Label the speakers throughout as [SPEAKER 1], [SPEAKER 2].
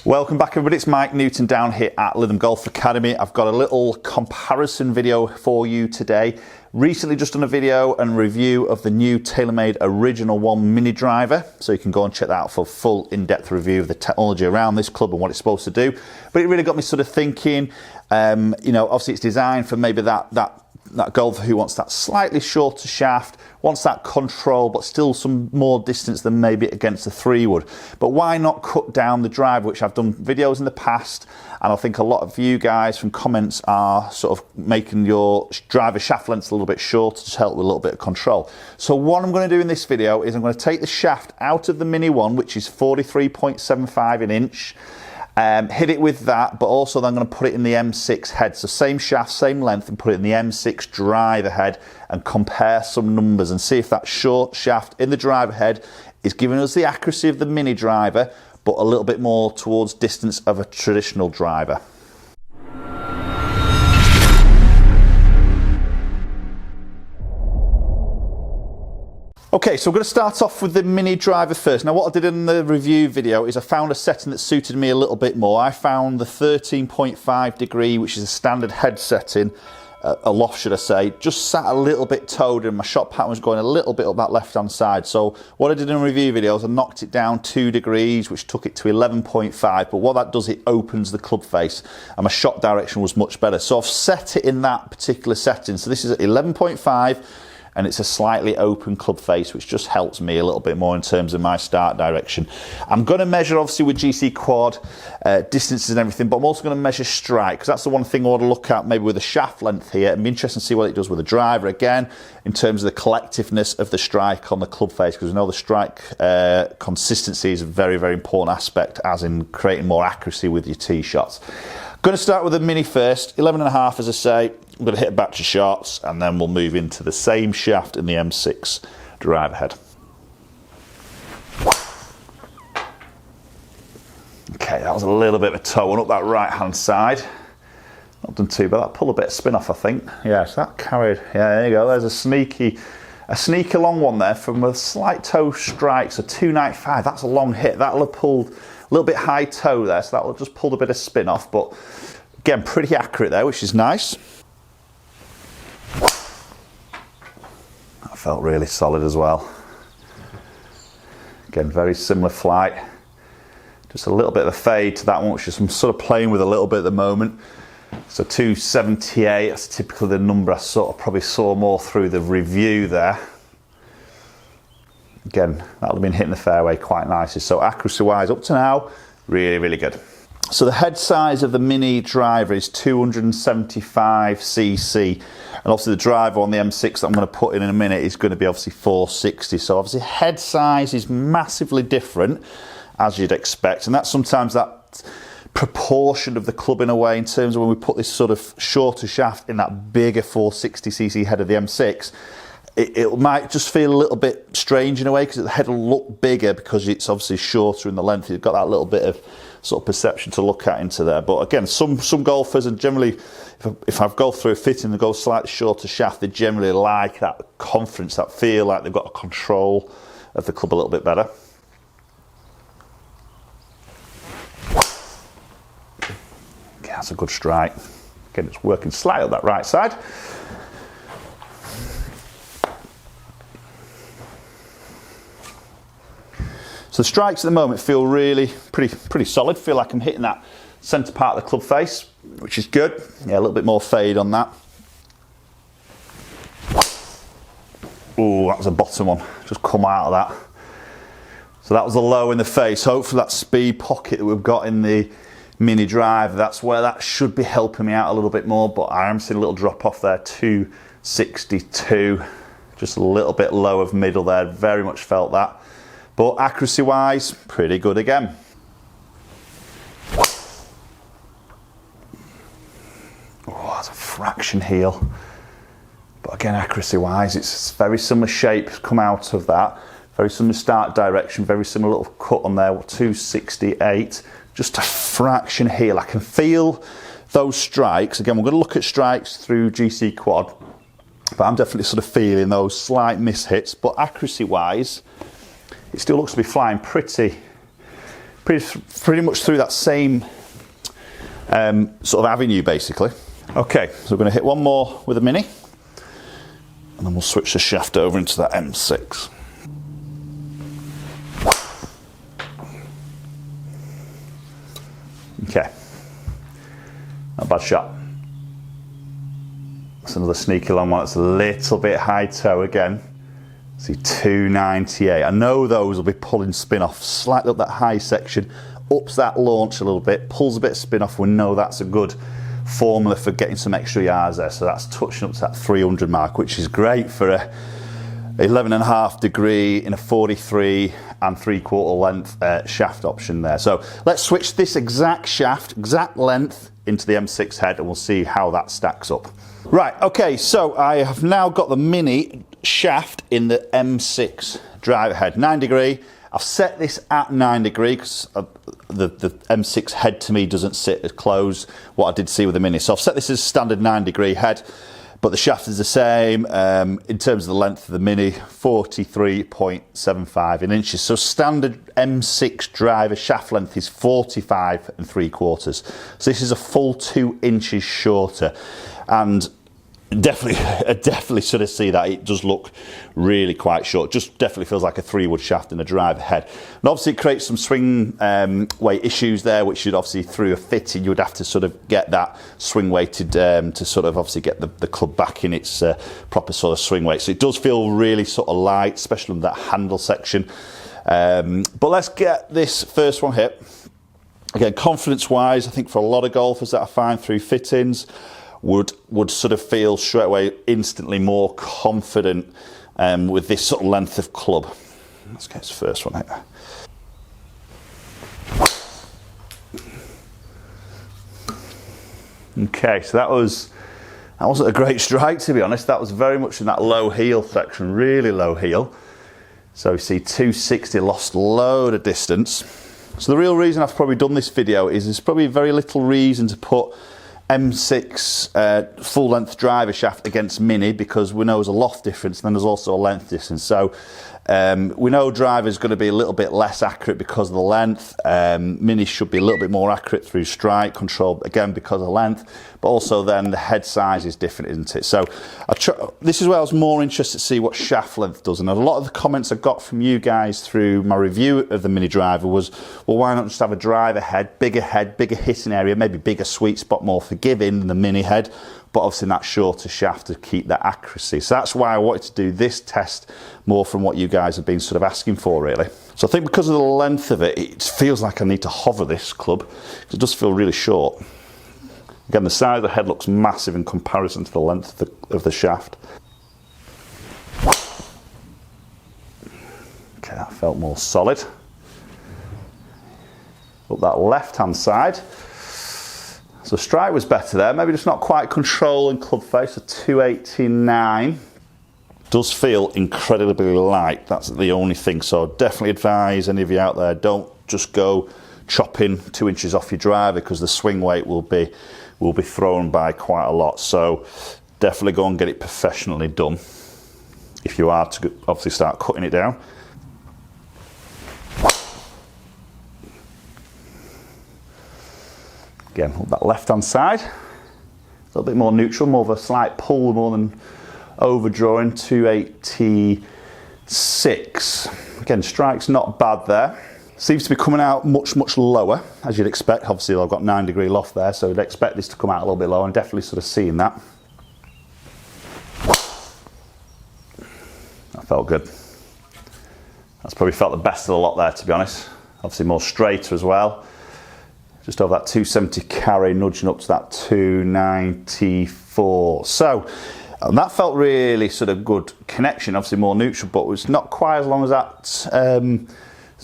[SPEAKER 1] Welcome back everybody, it's Mike Newton down here at Lytham Golf Academy. I've got a little comparison video for you today. Recently just done a video and review of the new TaylorMade Original 1 Mini Driver, so you can go and check that out for a full in-depth review of the technology around this club and what it's supposed to do. But it really got me sort of thinking, you know, obviously it's designed for maybe that golfer who wants that slightly shorter shaft, wants that control but still some more distance than maybe against a 3 wood. But why not cut down the driver, which I've done videos in the past, and I think a lot of you guys from comments are sort of making your driver shaft lengths a little bit shorter to help with a little bit of control. So what I'm going to do in this video is I'm going to take the shaft out of the Mini one, which is 43.75 an inch, hit it with that, but also then I'm going to put it in the M6 head. So same shaft, same length, and put it in the M6 driver head and compare some numbers and see if that short shaft in the driver head is giving us the accuracy of the Mini Driver, but a little bit more towards distance of a traditional driver. Okay, so we're going to start off with the Mini Driver first. Now what I did in the review video is I found a setting that suited me a little bit more. I found the 13.5 degree, which is a standard head setting, aloft should I say, just sat a little bit towed and my shot pattern was going a little bit up that left hand side. So what I did in the review video is I knocked it down 2 degrees, which took it to 11.5, but what that does, it opens the club face and my shot direction was much better. So I've set it in that particular setting. So this is at 11.5. and it's a slightly open club face, which just helps me a little bit more in terms of my start direction. I'm going to measure obviously with GC quad distances and everything, but I'm also going to measure strike, because that's the one thing I want to look at maybe with the shaft length here. It'd be interesting to see what it does with the driver again in terms of the collectiveness of the strike on the club face, because we know the strike consistency is a very, very important aspect, as in creating more accuracy with your tee shots. Going to start with the Mini first, 11.5 as I say. I'm going to hit a batch of shots and then we'll move into the same shaft in the M6 driver head. Okay, that was a little bit of a toe on up that right hand side. Not done too bad, that pulled a bit of spin off I think. Yeah, so that carried, yeah, there you go, there's a sneaky long one there from a slight toe strike, so 295, that's a long hit. That'll have pulled a little bit high toe there, so that'll just pulled a bit of spin off, but again, pretty accurate there, which is nice. That felt really solid as well. Again, very similar flight. Just a little bit of a fade to that one, which is I'm sort of playing with a little bit at the moment. So 278, that's typically the number I sort of probably saw more through the review there. Again, that'll have been hitting the fairway quite nicely. So accuracy wise up to now, really, really good. So the head size of the Mini Driver is 275cc, and obviously the driver on the M6 that I'm going to put in a minute is going to be obviously 460. So obviously head size is massively different, as you'd expect, and that's sometimes that proportion of the club in a way, in terms of when we put this sort of shorter shaft in that bigger 460cc head of the M6. It might just feel a little bit strange in a way, because the head will look bigger because it's obviously shorter in the length. You've got that little bit of sort of perception to look at into there. But again, some golfers, and generally if I've golfed through a fitting and go slightly shorter shaft, they generally like that confidence, that feel like they've got a control of the club a little bit better. Okay, that's a good strike. Again, it's working slightly up that right side. So the strikes at the moment feel really pretty solid. Feel like I'm hitting that centre part of the club face, which is good. Yeah, a little bit more fade on that. Oh, that was a bottom one. Just come out of that. So that was a low in the face. Hopefully that speed pocket that we've got in the Mini Driver, that's where that should be helping me out a little bit more. But I am seeing a little drop off there, 262. Just a little bit low of middle there. Very much felt that. But accuracy wise, pretty good again. Oh, that's a fraction heel. But again, accuracy wise, it's very similar shape come out of that. Very similar start direction, very similar little cut on there, 268. Just a fraction heel. I can feel those strikes. Again, we're going to look at strikes through GC quad, but I'm definitely sort of feeling those slight mishits. But accuracy wise, it still looks to be flying pretty pretty much through that same sort of avenue basically. Okay, so we're going to hit one more with a Mini, and then we'll switch the shaft over into that M6. Okay, not a bad shot. That's another sneaky long one. It's a little bit high toe again. See, 298. I know those will be pulling spin off slightly up that high section, ups that launch a little bit, pulls a bit of spin off. We know that's a good formula for getting some extra yards there. So that's touching up to that 300 mark, which is great for a 11.5 degree in a 43 and 3/4 length shaft option there. So let's switch this exact shaft, exact length into the M6 head, and we'll see how that stacks up. Right, okay, so I have now got the Mini shaft in the M6 driver head, 9 degree. I've set this at 9 degree because the M6 head to me doesn't sit as close what I did see with the Mini. So I've set this as standard 9 degree head, but the shaft is the same. In terms of the length of the Mini, 43.75 in inches. So standard M6 driver shaft length is 45 3/4. So this is a full 2 inches shorter. And definitely sort of see that it does look really quite short. Just definitely feels like a 3-wood shaft in a driver head. And obviously it creates some swing weight issues there, which you'd obviously through a fitting you would have to sort of get that swing weighted to sort of obviously get the club back in its proper sort of swing weight. So it does feel really sort of light, especially on that handle section. But let's get this first one hit. Again, confidence wise, I think for a lot of golfers that I find through fittings, would sort of feel straight away instantly more confident with this sort of length of club. Let's get this first one here. Okay, so that wasn't a great strike, to be honest. That was very much in that low heel section, really low heel. So you see 260, lost a load of distance. So the real reason I've probably done this video is there's probably very little reason to put M6 full length driver shaft against Mini, because we know there's a loft difference and then there's also a length difference. So we know driver's going to be a little bit less accurate because of the length. Mini should be a little bit more accurate through strike control, again because of length, but also then the head size is different, isn't it? So this is where I was more interested to see what shaft length does, and a lot of the comments I got from you guys through my review of the Mini Driver was, well, why not just have a driver head, bigger hitting area, maybe bigger sweet spot, more forgiving than the Mini head, but obviously that shorter shaft to keep that accuracy. So that's why I wanted to do this test more from what you guys have been sort of asking for, really. So I think because of the length of it, it feels like I need to hover this club, because it does feel really short. Again, the size of the head looks massive in comparison to the length of the shaft. Okay, that felt more solid. Up that left-hand side. So strike was better there, maybe just not quite control in club face, so 289. Does feel incredibly light, that's the only thing. So definitely advise any of you out there, don't just go chopping 2 inches off your driver, because the swing weight will be thrown by quite a lot. So definitely go and get it professionally done if you are to obviously start cutting it down. Again, up that left-hand side, a little bit more neutral, more of a slight pull more than overdrawing, 286. Again, strike's not bad there. Seems to be coming out much lower, as you'd expect. Obviously, I've got 9 degree loft there, so I'd expect this to come out a little bit lower, and definitely sort of seeing that. That felt good. That's probably felt the best of the lot there, to be honest. Obviously more straighter as well. Just over that 270 carry, nudging up to that 294. So that felt really sort of good connection, obviously more neutral, but it was not quite as long as that sort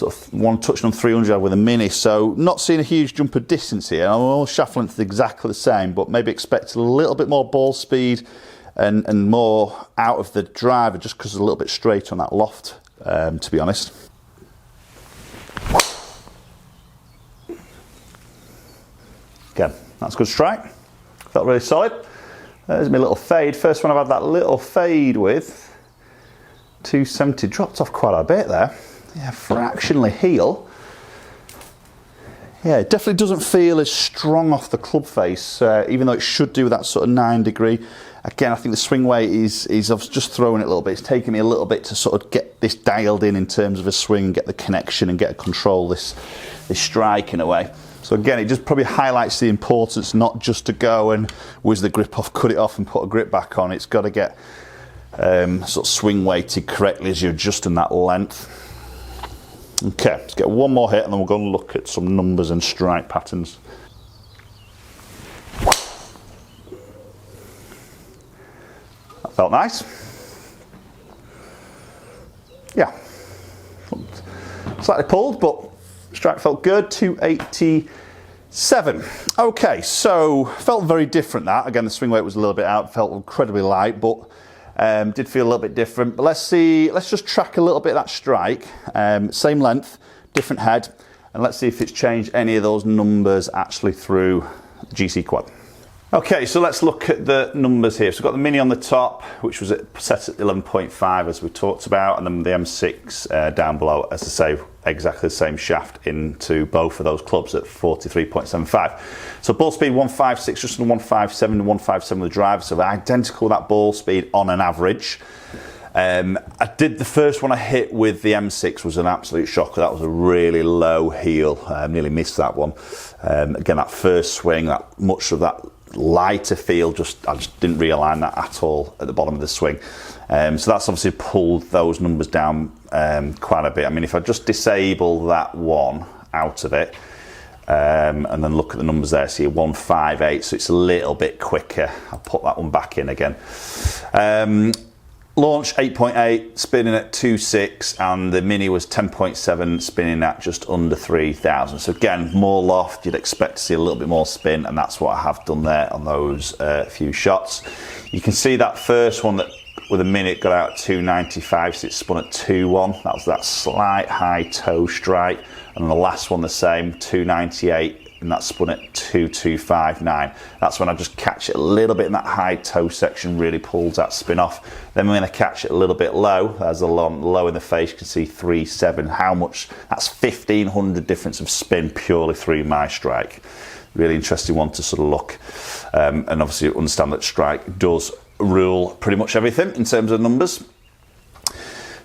[SPEAKER 1] of one touching on 300 with a Mini. So not seeing a huge jump of distance here. All shaft length is exactly the same, but maybe expect a little bit more ball speed and more out of the driver, just because it's a little bit straight on that loft, to be honest. Again, that's a good strike. Felt really solid. There's my little fade. First one I've had that little fade with. 270, dropped off quite a bit there. Yeah, fractionally heel. Yeah, it definitely doesn't feel as strong off the club face, even though it should do that sort of 9 degree. Again, I think the swing weight is just throwing it a little bit. It's taking me a little bit to sort of get this dialed in terms of a swing, get the connection and get to control this strike in a way. So again, it just probably highlights the importance not just to go and whiz the grip off, cut it off and put a grip back on. It's got to get sort of swing weighted correctly as you're adjusting that length. Okay, let's get one more hit and then we're going to look at some numbers and strike patterns. That felt nice. Yeah, slightly pulled, but strike felt good. 287. Okay, so felt very different that. Again, the swing weight was a little bit out, felt incredibly light, but did feel a little bit different. But let's just track a little bit of that strike. Same length, different head, and let's see if it's changed any of those numbers actually through the GC quad. Okay, so let's look at the numbers here. So we've got the Mini on the top, which was set at 11.5 as we talked about, and then the M6 down below, as I say, exactly the same shaft into both of those clubs at 43.75. So ball speed 156, just under 157 and 157 with the driver, so identical that ball speed on an average. I did the first one I hit with the M6 was an absolute shocker. That was a really low heel. I nearly missed that one. Again, that first swing, that much of that lighter feel, I just didn't realign that at all at the bottom of the swing. So that's obviously pulled those numbers down quite a bit. I mean, if I just disable that one out of it and then look at the numbers there, see 158, so it's a little bit quicker. I'll put that one back in again. Launch 8.8, spinning at 2.6, and the Mini was 10.7, spinning at just under 3,000. So again, more loft, you'd expect to see a little bit more spin, and that's what I have done there on those few shots. You can see that first one that with a Mini got out at 295, so it spun at 2.1. That was that slight high toe strike, and the last one the same, 298. And that spun at 2.259. That's when I just catch it a little bit in that high toe section, really pulls that spin off. Then when I catch it a little bit low, there's a low in the face, you can see 3.7. How much? That's 1,500 difference of spin purely through my strike. Really interesting one to sort of look. And obviously understand that strike does rule pretty much everything in terms of numbers.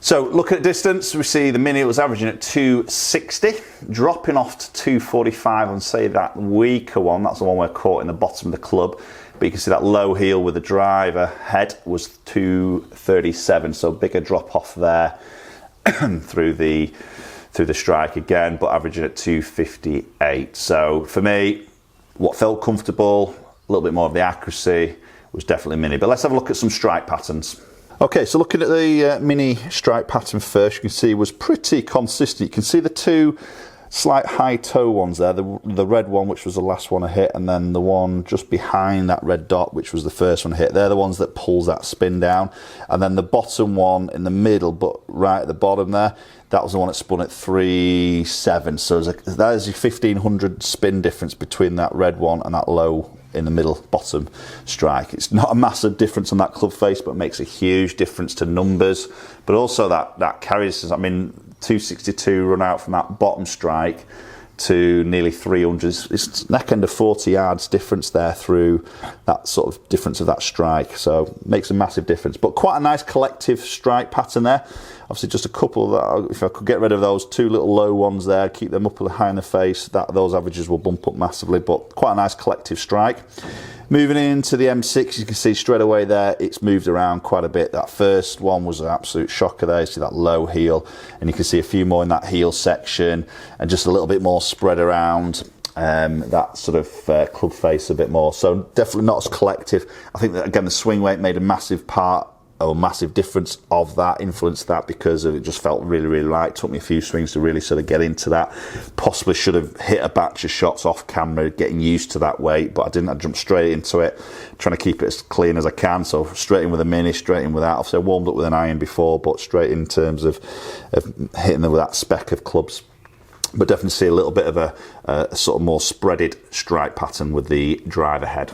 [SPEAKER 1] So looking at distance, we see the Mini was averaging at 260, dropping off to 245 on, say, that weaker one. That's the one we're caught in the bottom of the club. But you can see that low heel with the driver head was 237, so bigger drop off there through the strike again, but averaging at 258. So for me, what felt comfortable, a little bit more of the accuracy, was definitely Mini. But let's have a look at some strike patterns. Okay, so looking at the Mini strike pattern first, you can see it was pretty consistent. You can see the two slight high toe ones there, the red one, which was the last one I hit, and then the one just behind that red dot, which was the first one I hit. They're the ones that pulls that spin down. And then the bottom one in the middle, but right at the bottom there, that was the one that spun at 3.7. So there's your 1,500 spin difference between that red one and that low in the middle bottom strike. It's not a massive difference on that club face, but it makes a huge difference to numbers. But also that carries, I mean, 262 run out from that bottom strike to nearly 300. It's neck end of 40 yards difference there through that sort of difference of that strike. So it makes a massive difference. But quite a nice collective strike pattern there. Obviously just a couple that, if I could get rid of those two little low ones there, keep them up high in the face, those averages will bump up massively, but quite a nice collective strike. Moving into the M6, you can see straight away there, it's moved around quite a bit. That first one was an absolute shocker there. You see that low heel, and you can see a few more in that heel section, and just a little bit more spread around that sort of club face a bit more. So definitely not as collective. I think that, again, the swing weight made a massive part, or massive difference of that, influenced that, because it just felt really, really light. It took me a few swings to really sort of get into that. Possibly should have hit a batch of shots off camera, getting used to that weight, but I didn't. I jumped straight into it, trying to keep it as clean as I can. So straight in with a Mini, straight in with that. Obviously I warmed up with an iron before, but straight in terms of hitting them with that spec of clubs. But definitely see a little bit of a sort of more spreaded strike pattern with the driver head.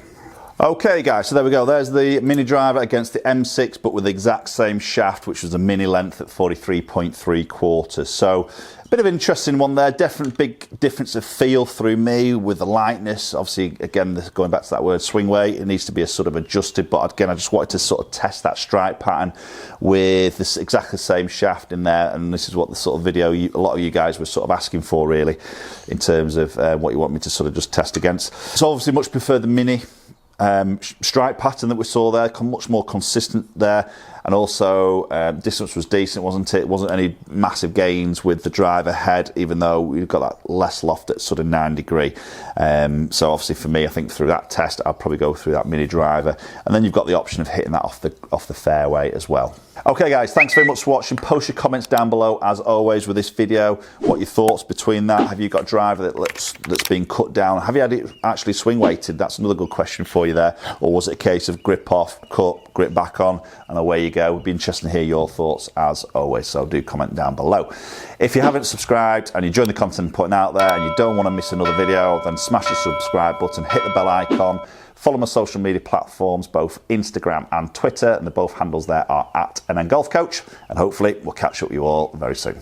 [SPEAKER 1] Okay guys, so there we go. There's the Mini Driver against the M6, but with the exact same shaft, which was a mini length at 43.3 So a bit of an interesting one there. Definitely big difference of feel through me with the lightness. Obviously, again, going back to that word swing weight, it needs to be a sort of adjusted, but again, I just wanted to sort of test that stripe pattern with this exactly the same shaft in there, and this is what the sort of video a lot of you guys were sort of asking for really, in terms of what you want me to sort of just test against. So obviously much prefer the Mini stripe pattern that we saw there, much more consistent there, and also distance was decent, wasn't it? It wasn't any massive gains with the driver head, even though we've got that less loft at sort of 9 degree. So obviously for me, I think through that test, I'll probably go through that Mini Driver, and then you've got the option of hitting that off the fairway as well. Okay guys, thanks very much for watching. Post your comments down below as always with this video. What your thoughts between that? Have you got a driver that's been cut down? Have you had it actually swing weighted? That's another good question for you there. Or was it a case of grip off, cut, grip back on, and away you go? It'd be interesting to hear your thoughts as always, so do comment down below. If you haven't subscribed and you're enjoying the content I'm putting out there and you don't want to miss another video, then smash the subscribe button, hit the bell icon. Follow my social media platforms, both Instagram and Twitter, and the both handles there are @NNGolfCoach, and hopefully we'll catch up with you all very soon.